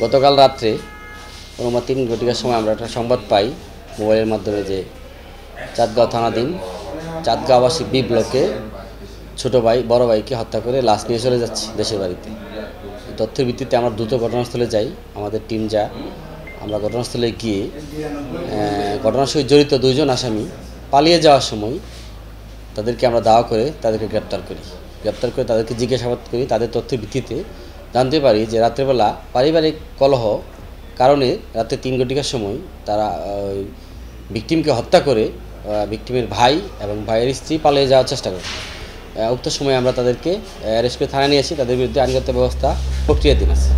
গতকাল রাত্রে অনুমান 3 ঘটিকার সময় আমরা একটা সংবাদ পাই মোবাইলের মাধ্যমে যে চাঁদগাঁও থানাধীন চাঁদগাঁও আবাসিক বি ব্লকে ছোট ভাই বড় ভাইকে হত্যা করে লাশ নিয়ে চলে যাচ্ছে দেশের বাড়িতে। তথ্যের ভিত্তিতে আমরা দ্রুত ঘটনাস্থলে যাই, আমাদের টিম আমরা ঘটনাস্থলে গিয়ে ঘটনার সঙ্গে জড়িত 2 জন আসামি পালিয়ে যাওয়ার সময় তাদেরকে আমরা দাওয়া করে তাদেরকে গ্রেপ্তার করে তাদেরকে জিজ্ঞাসাবাদ করি। তাদের তথ্যের ভিত্তিতে জানতে পারি যে রাত্রেবেলা পারিবারিক কলহ কারণে রাতে 3 ঘটিকার সময় তারা ভিকটিমকে হত্যা করে ভিকটিমের ভাই এবং ভাইয়ের স্ত্রী পালিয়ে যাওয়ার চেষ্টা করে। উক্ত সময় আমরা তাদেরকে অ্যারেস্ট করে থানায় নিয়ে আসি। তাদের বিরুদ্ধে আইনগত ব্যবস্থা প্রক্রিয়াধীন আছে।